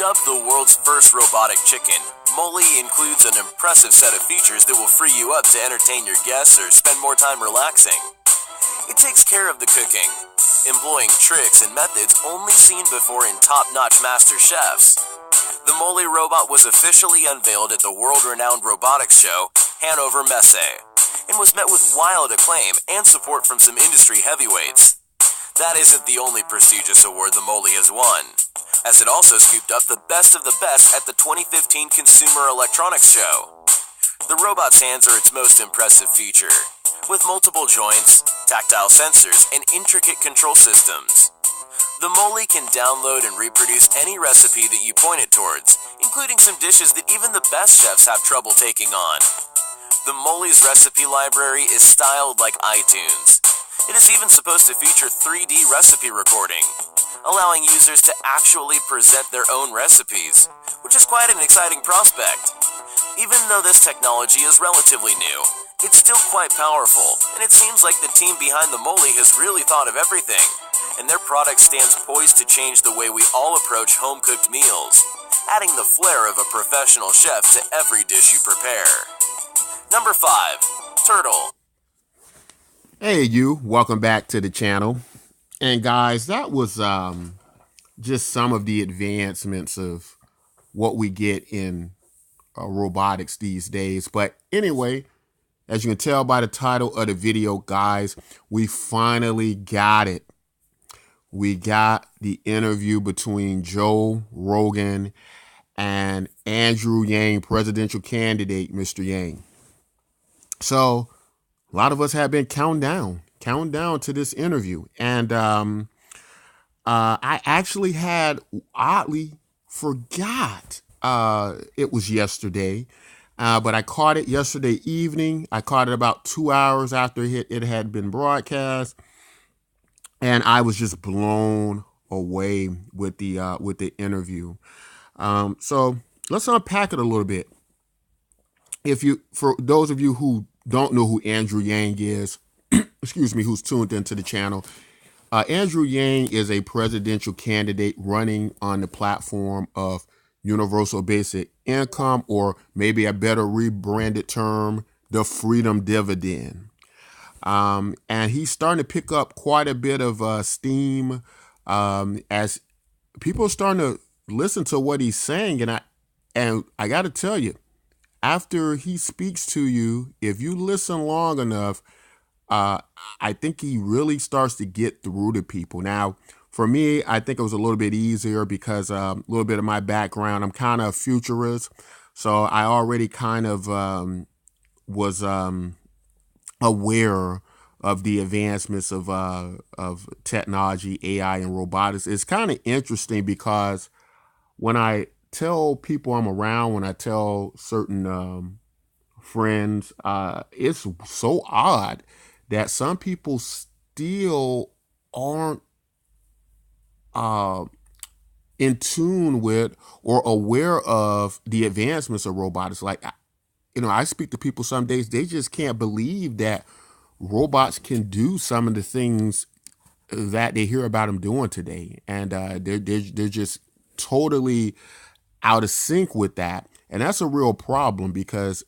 Dubbed the world's first robotic chicken, Molly includes an impressive set of features that will free you up to entertain your guests or spend more time relaxing. It takes care of the cooking, employing tricks and methods only seen before in top-notch master chefs. The Molly robot was officially unveiled at the world-renowned robotics show, Hannover Messe, and was met with wild acclaim and support from some industry heavyweights. That isn't the only prestigious award the Molly has won, as it also scooped up the best of the best at the 2015 Consumer Electronics Show. The robot's hands are its most impressive feature, with multiple joints, tactile sensors, and intricate control systems. The Molly can download and reproduce any recipe that you point it towards, including some dishes that even the best chefs have trouble taking on. The Molly's recipe library is styled like iTunes. It is even supposed to feature 3D recipe recording, allowing users to actually present their own recipes, which is quite an exciting prospect. Even though this technology is relatively new, it's still quite powerful, and it seems like the team behind the Molly has really thought of everything, and their product stands poised to change the way we all approach home-cooked meals, adding the flair of a professional chef to every dish you prepare. Number 5. Turtle. Hey, welcome back to the channel. And guys, that was just some of the advancements of what we get in robotics these days. But anyway, as you can tell by the title of the video, guys, we finally got it. We got the interview between Joe Rogan and Andrew Yang, presidential candidate, Mr. Yang. So a lot of us have been counting down to this interview. And I actually had oddly forgot it was yesterday, but I caught it yesterday evening. I caught it about 2 hours after it had been broadcast. And I was just blown away with the interview. So let's unpack it a little bit. For those of you who don't know who Andrew Yang is, excuse me, who's tuned into the channel, Andrew Yang is a presidential candidate running on the platform of universal basic income, or maybe a better rebranded term, the freedom dividend. And he's starting to pick up quite a bit of steam as people are starting to listen to what he's saying. And I got to tell you, after he speaks to you, if you listen long enough, I think he really starts to get through to people. Now, for me, I think it was a little bit easier because a little bit of my background, I'm kind of a futurist. So I already kind of was aware of the advancements of technology, AI, and robotics. It's kind of interesting because when I tell people I'm around, when I tell certain friends, it's so odd that some people still aren't in tune with or aware of the advancements of robotics. Like, I speak to people some days, they just can't believe that robots can do some of the things that they hear about them doing today. And they're just totally out of sync with that. And that's a real problem because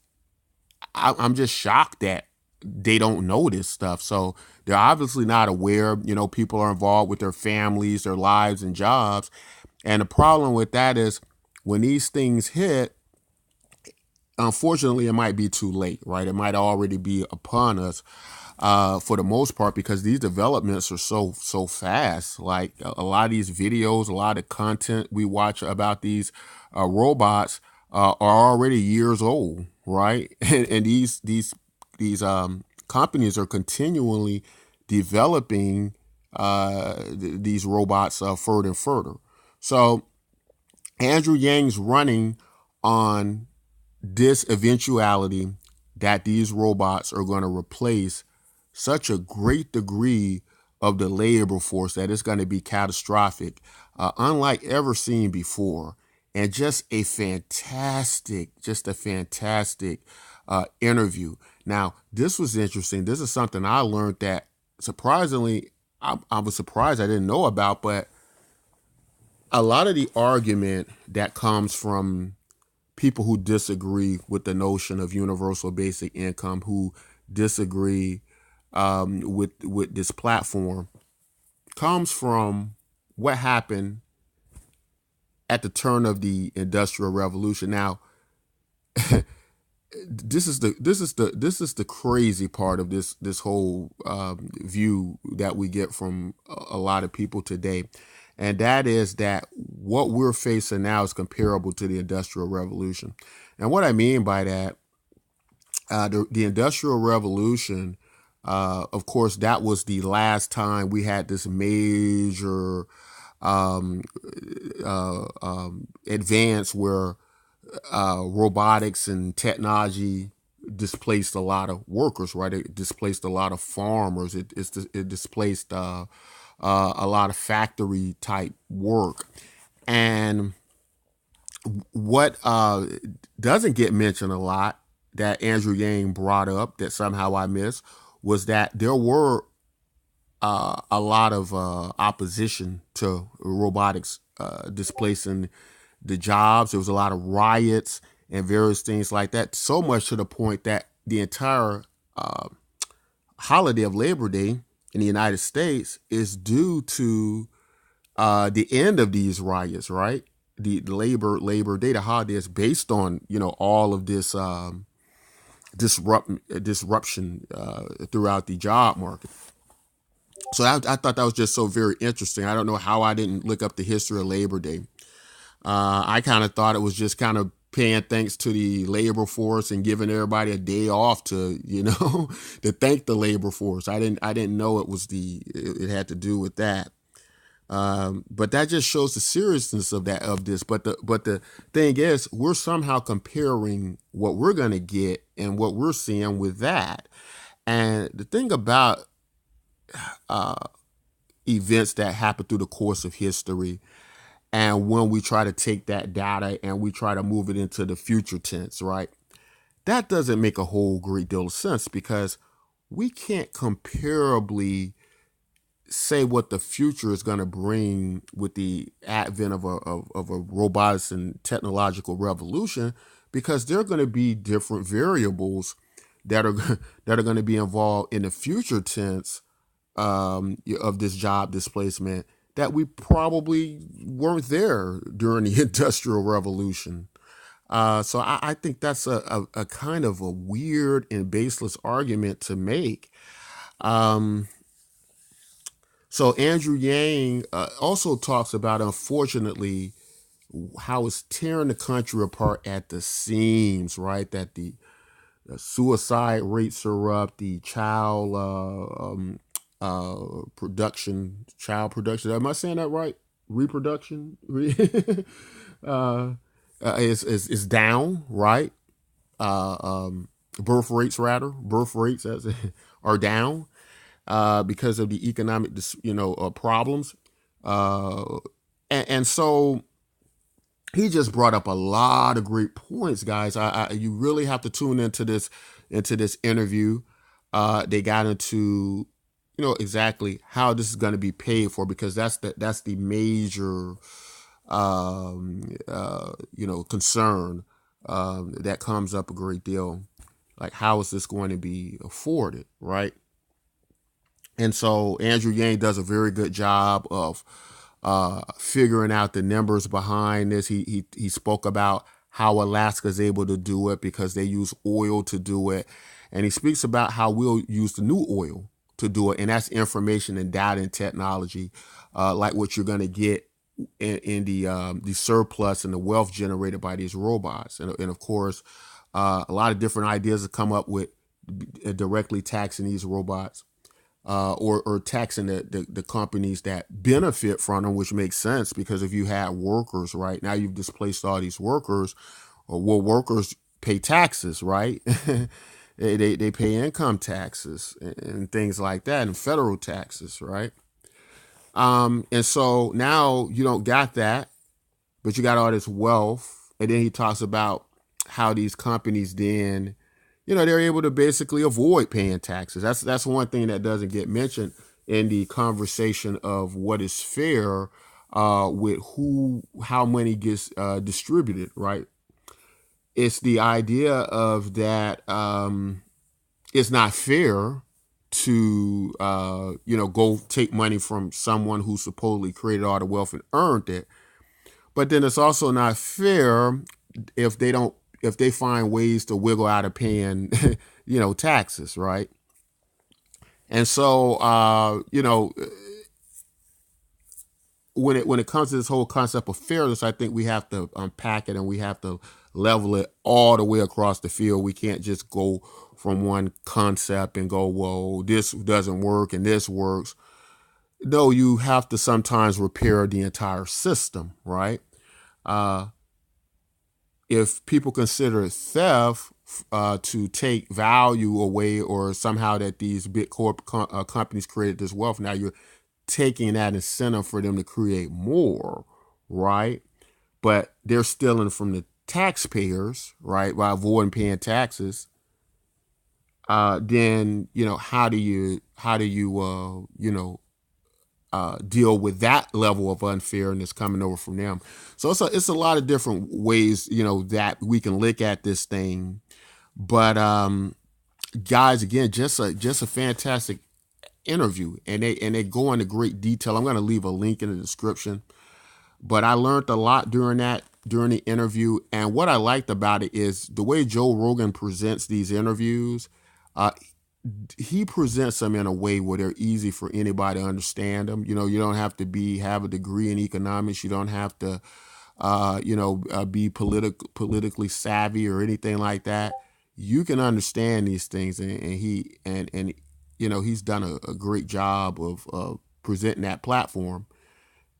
I'm just shocked that they don't know this stuff. So they're obviously not aware. People are involved with their families, their lives, and jobs. And the problem with that is when these things hit, unfortunately, it might be too late, right? It might already be upon us for the most part, because these developments are so fast. Like a lot of these videos, a lot of content we watch about these robots are already years old, right? And these companies are continually developing these robots further and further. So Andrew Yang's running on this eventuality that these robots are going to replace such a great degree of the labor force that it's going to be catastrophic, unlike ever seen before. And just a fantastic interview. Now, this was interesting. This is something I learned that surprisingly, I was surprised I didn't know about, but a lot of the argument that comes from people who disagree with the notion of universal basic income, who disagree with this platform, comes from what happened at the turn of the Industrial Revolution. Now, this is the crazy part of this whole view that we get from a lot of people today, and that is that what we're facing now is comparable to the Industrial Revolution. And what I mean by that, the Industrial Revolution, of course, that was the last time we had this major advance where robotics and technology displaced a lot of workers, right? It displaced a lot of farmers. It displaced a lot of factory type work. And what doesn't get mentioned a lot, that Andrew Yang brought up, that somehow I missed, was that there were a lot of opposition to robotics displacing the jobs. There was a lot of riots and various things like that, so much to the point that the entire holiday of Labor Day in the United States is due to the end of these riots, right? The Labor Day, the holiday, is based on, all of this disruption throughout the job market. So I thought that was just so very interesting. I don't know how I didn't look up the history of Labor Day. I kind of thought it was just kind of paying thanks to the labor force and giving everybody a day off to, to thank the labor force. I didn't know it had to do with that. But that just shows the seriousness of this. But the thing is, we're somehow comparing what we're going to get and what we're seeing with that. And the thing about events that happen through the course of history, and when we try to take that data and we try to move it into the future tense, right? That doesn't make a whole great deal of sense, because we can't comparably say what the future is going to bring with the advent of a robotics and technological revolution, because there are going to be different variables that are going to be involved in the future tense of this job displacement that we probably weren't there during the Industrial Revolution. So I think that's a kind of a weird and baseless argument to make. So Andrew Yang also talks about, unfortunately, how it's tearing the country apart at the seams, right? That the suicide rates are up, the child production. Am I saying that right? Reproduction is down, right? Birth rates are down because of the economic, problems, and so he just brought up a lot of great points, guys. You really have to tune into this interview. They got into exactly how this is going to be paid for, because that's the major concern that comes up a great deal. Like, how is this going to be afforded, right? And so Andrew Yang does a very good job of figuring out the numbers behind this. He spoke about how Alaska is able to do it because they use oil to do it, and he speaks about how we'll use the new oil to do it, and that's information and data and technology, like what you're going to get in the surplus and the wealth generated by these robots, and of course, a lot of different ideas have come up with directly taxing these robots. Or taxing the companies that benefit from them, which makes sense, because if you had workers, right, now you've displaced all these workers, well, workers pay taxes, right? they pay income taxes and things like that, and federal taxes, right? And so now you don't got that, but you got all this wealth. And then he talks about how these companies then, they're able to basically avoid paying taxes. That's one thing that doesn't get mentioned in the conversation of what is fair with how money gets distributed, right? It's the idea of that it's not fair to go take money from someone who supposedly created all the wealth and earned it, but then it's also not fair if they find ways to wiggle out of paying taxes, right? And so when it comes to this whole concept of fairness, I think we have to unpack it and we have to level it all the way across the field. We can't just go from one concept and go, well, this doesn't work and this works. No, you have to sometimes repair the entire system, right? If people consider theft to take value away, or somehow that these big companies created this wealth, now you're taking that incentive for them to create more, right? But they're stealing from the taxpayers, right, by avoiding paying taxes. Then how do you deal with that level of unfairness coming over from them? So it's a lot of different ways that we can look at this thing. But guys, again, just a fantastic interview, and they go into great detail. I'm going to leave a link in the description. But I learned a lot during the interview, and what I liked about it is the way Joe Rogan presents these interviews. He presents them in a way where they're easy for anybody to understand them. You don't have to have a degree in economics. You don't have to be politically savvy or anything like that. You can understand these things, and he's done a great job of presenting that platform.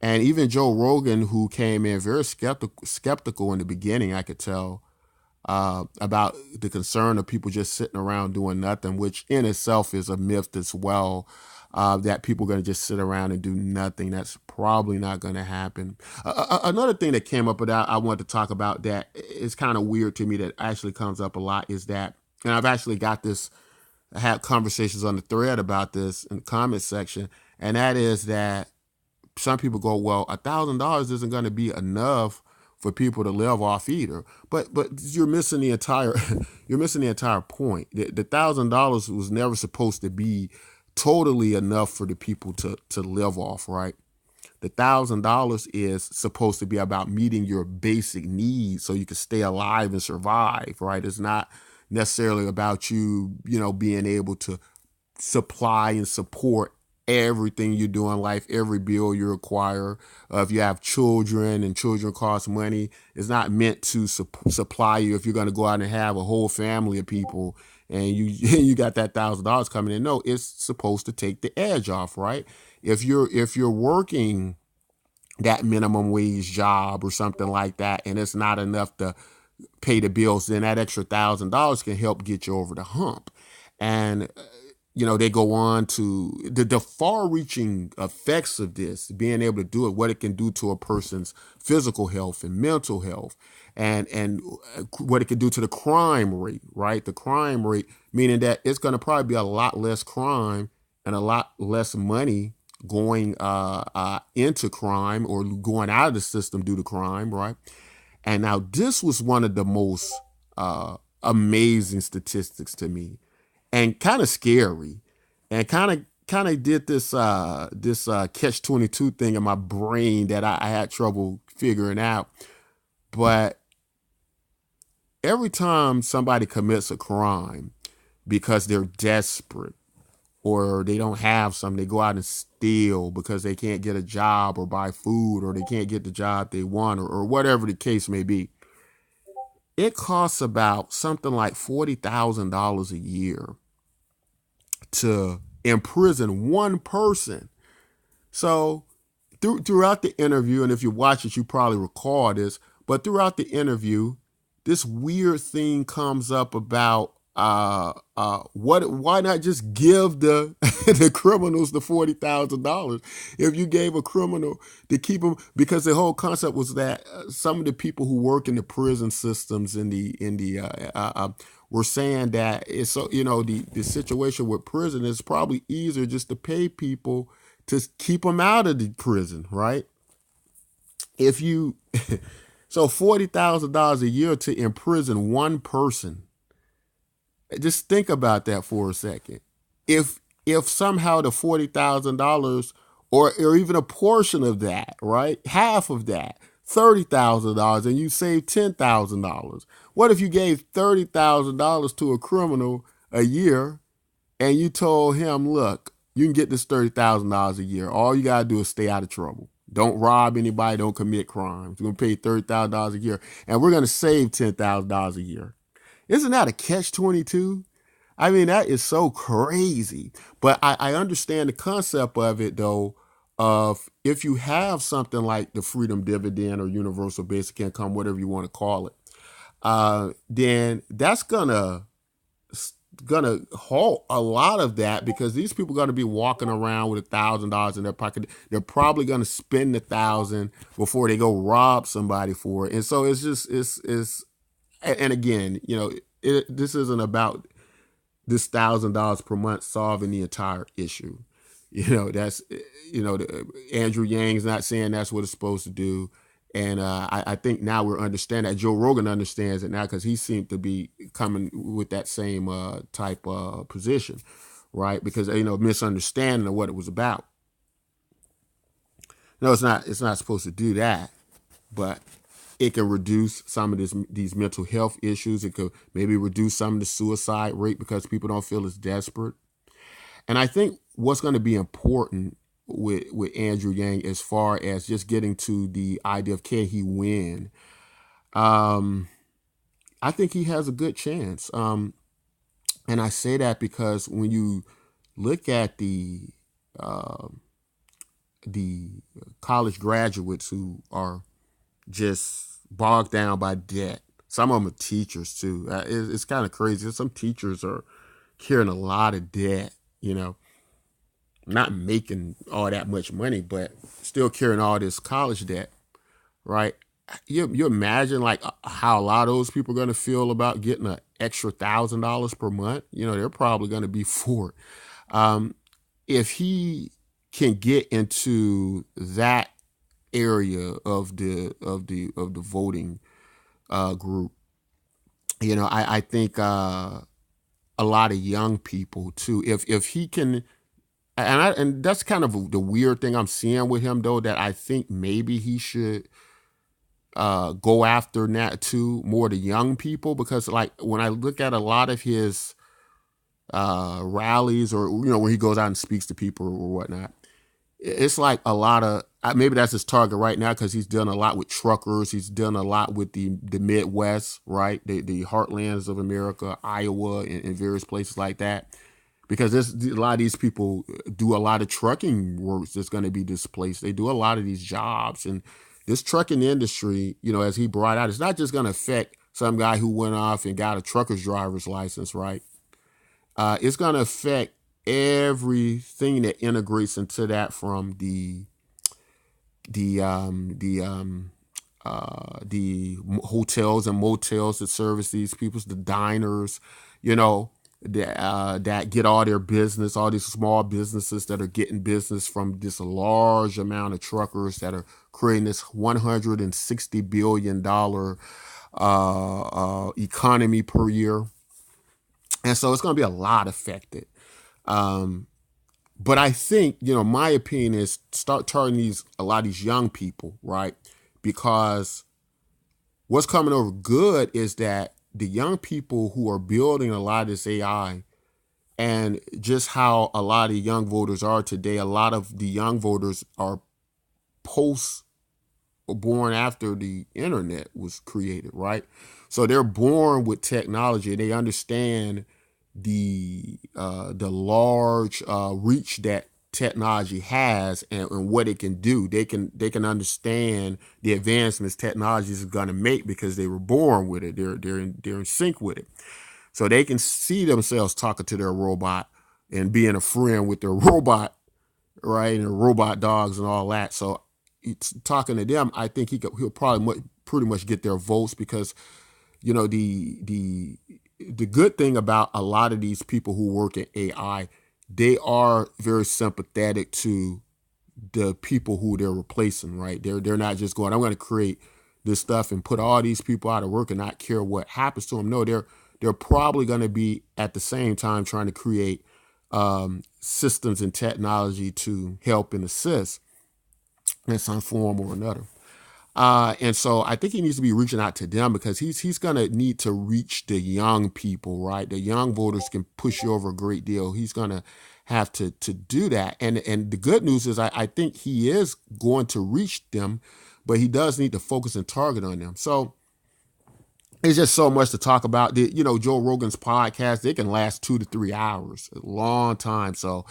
And even Joe Rogan, who came in very skeptical in the beginning, I could tell about the concern of people just sitting around doing nothing, which in itself is a myth as well. That people are going to just sit around and do nothing. That's probably not going to happen. Another thing that came up that I wanted to talk about that is kind of weird to me, that actually comes up a lot, is that, and I've actually I had conversations on the thread about this in the comment section, and that is that some people go, well, $1,000 isn't going to be enough for people to live off either. But you're missing the entire point. The $1,000 was never supposed to be totally enough for the people to live off, right? The $1,000 is supposed to be about meeting your basic needs so you can stay alive and survive, right? It's not necessarily about you being able to supply and support everything you do in life, every bill you require. If you have children and children cost money, it's not meant to supply you if you're going to go out and have a whole family of people and you got that $1,000 coming in. No, it's supposed to take the edge off, right? If you're working that minimum wage job or something like that, and it's not enough to pay the bills, then that extra $1,000 can help get you over the hump. And they go on to the far-reaching effects of this, being able to do it, what it can do to a person's physical health and mental health, and what it can do to the crime rate, right? The crime rate, meaning that it's going to probably be a lot less crime and a lot less money going into crime or going out of the system due to crime, right? And now this was one of the most amazing statistics to me, and kind of scary, and kind of did this catch-22 thing in my brain that I had trouble figuring out. But every time somebody commits a crime because they're desperate or they don't have something, they go out and steal because they can't get a job or buy food, or they can't get the job they want, or whatever the case may be, it costs about something like $40,000 a year to imprison one person. So throughout the interview, and if you watch it, you probably recall this, but throughout the interview, this weird thing comes up about why not just give the the criminals the $40,000? If you gave a criminal to keep them, because the whole concept was that some of the people who work in the prison systems were saying that it's so the situation with prison is probably easier just to pay people to keep them out of the prison, right? If you so $40,000 a year to imprison one person. Just think about that for a second. If if somehow the $40,000 or even a portion of that, right? Half of that, $30,000, and you save $10,000. What if you gave $30,000 to a criminal a year and you told him, look, you can get this $30,000 a year. All you gotta do is stay out of trouble. Don't rob anybody, don't commit crimes. We're gonna pay $30,000 a year, and we're gonna save $10,000 a year. Isn't that a catch 22? I mean, that is so crazy. But I understand the concept of it, though, of if you have something like the freedom dividend or universal basic income, whatever you want to call it, then that's gonna halt a lot of that because these people are gonna be walking around with $1,000 in their pocket. They're probably gonna spend 1,000 before they go rob somebody for it. And so it's just it's and again, this isn't about this $1,000 per month solving the entire issue. That's Andrew Yang's not saying that's what it's supposed to do, and I think now we're understanding that. Joe Rogan understands it now because he seemed to be coming with that same type position, right? Because misunderstanding of what it was about. No, it's not. It's not supposed to do that, but it can reduce some of these mental health issues. It could maybe reduce some of the suicide rate because people don't feel as desperate. And I think what's going to be important with Andrew Yang as far as just getting to the idea of can he win, I think he has a good chance. And I say that because when you look at the college graduates who are just bogged down by debt. Some of them are teachers too. It's kind of crazy. Some teachers are carrying a lot of debt, not making all that much money, but still carrying all this college debt, right? You imagine like how a lot of those people are going to feel about getting an extra $1,000 per month. They're probably going to be for it. If he can get into that area of the voting group, I think a lot of young people too. If he can, and that's kind of the weird thing I'm seeing with him though, that I think maybe he should go after that too, more the young people, because like when I look at a lot of his rallies or when he goes out and speaks to people or whatnot, it's like a lot of maybe that's his target right now because he's done a lot with truckers. He's done a lot with the Midwest, right? The heartlands of America, Iowa, and various places like that. Because there's a lot of these people do a lot of trucking work that's going to be displaced. They do a lot of these jobs. And this trucking industry, as he brought out, it's not just going to affect some guy who went off and got a trucker's driver's license, right? It's going to affect everything that integrates into that, from the hotels and motels that service these people, the diners, that get all their business, all these small businesses that are getting business from this large amount of truckers that are creating this $160 billion economy per year. And so it's going to be a lot affected. But I think, my opinion is start targeting a lot of these young people, right? Because what's coming over good is that the young people who are building a lot of this AI, and just how a lot of young voters are today, a lot of the young voters are born after the internet was created, right? So they're born with technology. They understand the large reach that technology has and what it can do. They can understand the advancements technology is going to make because they were born with it. They're in sync with it. So they can see themselves talking to their robot and being a friend with their robot, right? And robot dogs and all that. So it's talking to them. I think he'll probably pretty much get their votes because, the good thing about a lot of these people who work in AI, they are very sympathetic to the people who they're replacing, right? They're not just going, I'm going to create this stuff and put all these people out of work and not care what happens to them. No, they're probably going to be at the same time trying to create systems and technology to help and assist in some form or another. And so I think he needs to be reaching out to them because he's going to need to reach the young people, right? The young voters can push you over a great deal. He's going to have to do that. And the good news is I think he is going to reach them, but he does need to focus and target on them. So it's just so much to talk about. Joe Rogan's podcast, they can last 2 to 3 hours, a long time. So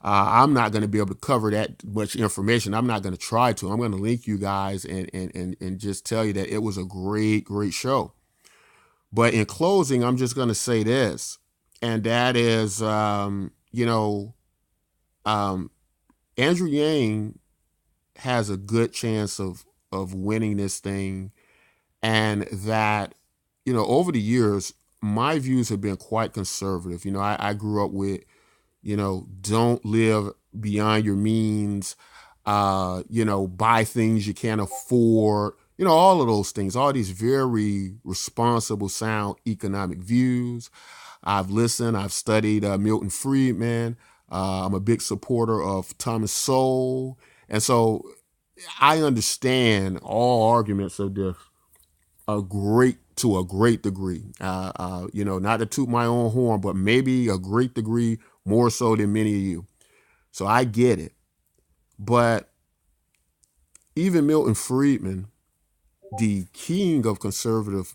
I'm not going to be able to cover that much information. I'm not going to try to. I'm going to link you guys and just tell you that it was a great, great show. But in closing, I'm just going to say this, and that is, Andrew Yang has a good chance of winning this thing, and that, over the years, my views have been quite conservative. I grew up with, don't live beyond your means, buy things you can't afford, all of those things, all these very responsible, sound economic views. I've listened, I've studied Milton Friedman. I'm a big supporter of Thomas Sowell. And so I understand all arguments of this to a great degree. Not to toot my own horn, but maybe a great degree more so than many of you. So I get it. But even Milton Friedman, the king of conservative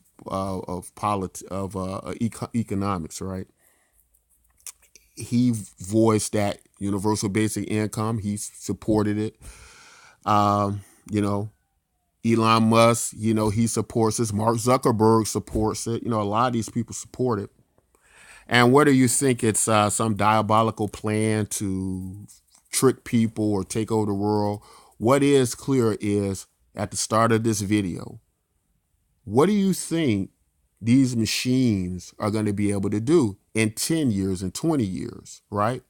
economics, right? He voiced that universal basic income. He supported it. Elon Musk, he supports it. Mark Zuckerberg supports it. A lot of these people support it. And whether you think it's some diabolical plan to trick people or take over the world, what is clear is at the start of this video, what do you think these machines are going to be able to do in 10 years and 20 years, right?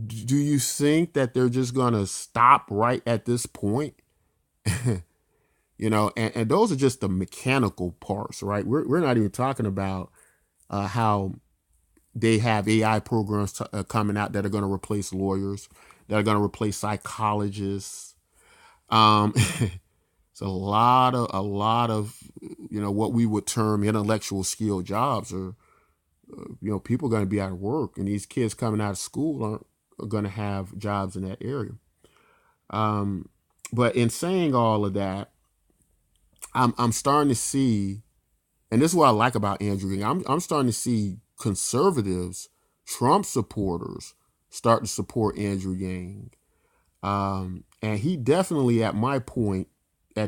Do you think that they're just going to stop right at this point? And those are just the mechanical parts, right? We're not even talking about how they have AI programs coming out that are going to replace lawyers, that are going to replace psychologists. It's a lot of what we would term intellectual skill jobs, or people are going to be out of work, and these kids coming out of school are going to have jobs in that area. But in saying all of that, I'm starting to see, and this is what I like about Andrew Yang. I'm starting to see conservatives, Trump supporters, start to support Andrew Yang, and he definitely, at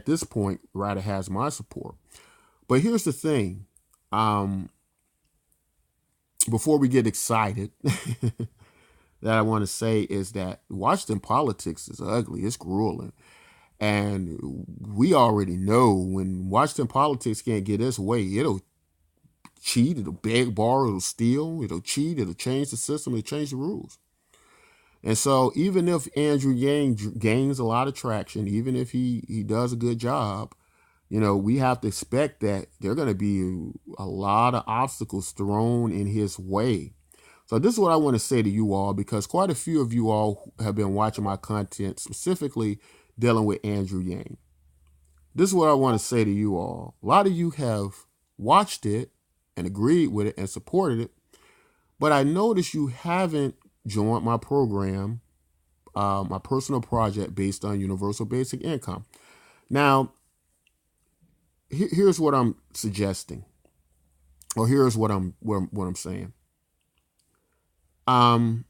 this point, rather has my support. But here's the thing: before we get excited, that I want to say is that Washington politics is ugly. It's grueling. And we already know when Washington politics can't get its way, it'll cheat, it'll beg, borrow, it'll steal, it'll cheat, it'll change the system, it'll change the rules. And so even if Andrew Yang gains a lot of traction, even if he does a good job, we have to expect that there are going to be a lot of obstacles thrown in his way. So this is what I want to say to you all, because quite a few of you all have been watching my content, specifically dealing with Andrew Yang. This is what I want to say to you all. A lot of you have watched it and agreed with it and supported it, but I noticed you haven't joined my program, my personal project based on universal basic income. Now, here's what I'm suggesting, or here's what I'm saying. And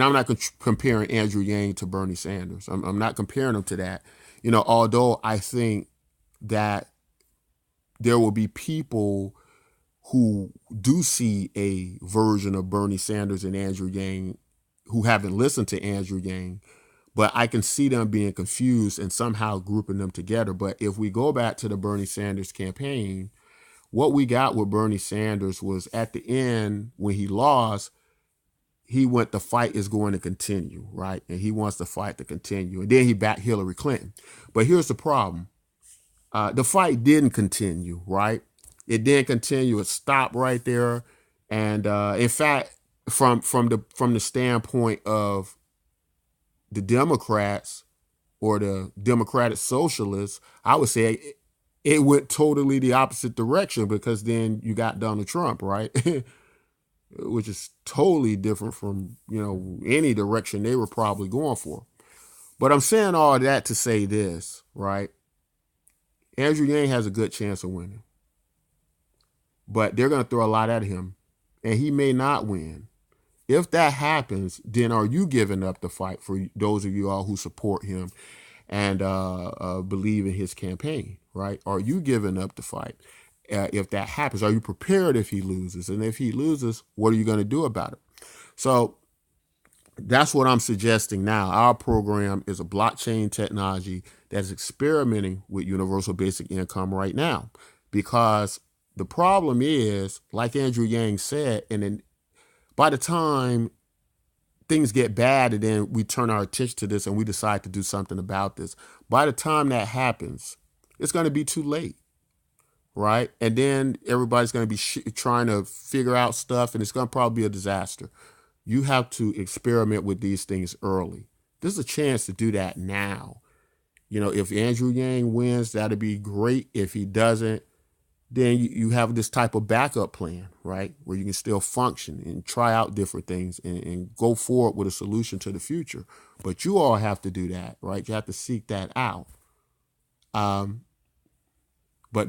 I'm not comparing Andrew Yang to Bernie Sanders. I'm not comparing them to that. Although I think that there will be people who do see a version of Bernie Sanders and Andrew Yang who haven't listened to Andrew Yang, but I can see them being confused and somehow grouping them together. But if we go back to the Bernie Sanders campaign, what we got with Bernie Sanders was, at the end, when he lost, he went, the fight is going to continue, right? And he wants the fight to continue. And then he backed Hillary Clinton. But here's the problem. The fight didn't continue, right? It didn't continue. It stopped right there. And in fact, from the standpoint of the Democrats or the Democratic Socialists, I would say it went totally the opposite direction, because then you got Donald Trump, right? Which is totally different from, any direction they were probably going for. But I'm saying all that to say this, right? Andrew Yang has a good chance of winning. But they're going to throw a lot at him, and he may not win. If that happens, then are you giving up the fight, for those of you all who support him and believe in his campaign, right? Are you giving up the fight? If that happens, are you prepared if he loses? And if he loses, what are you going to do about it? So that's what I'm suggesting now. Our program is a blockchain technology that's experimenting with universal basic income right now, because the problem is, like Andrew Yang said, and then by the time things get bad and then we turn our attention to this and we decide to do something about this, by the time that happens, it's going to be too late, right? And then everybody's going to be trying to figure out stuff, and it's going to probably be a disaster. You have to experiment with these things early. There's a chance to do that now. If Andrew Yang wins, that'd be great. If he doesn't, then you have this type of backup plan, right? Where you can still function and try out different things and go forward with a solution to the future. But you all have to do that, right? You have to seek that out. But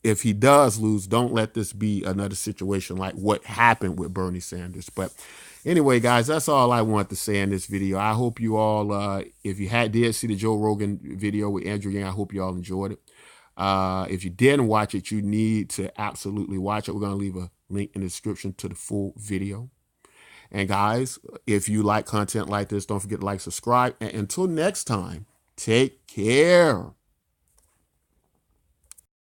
if he does lose, don't let this be another situation like what happened with Bernie Sanders. But anyway, guys, that's all I want to say in this video. I hope you all, if you did see the Joe Rogan video with Andrew Yang, I hope you all enjoyed it. If you didn't watch it, you need to absolutely watch it. We're going to leave a link in the description to the full video. And guys, if you like content like this, don't forget to like, subscribe. And until next time, take care.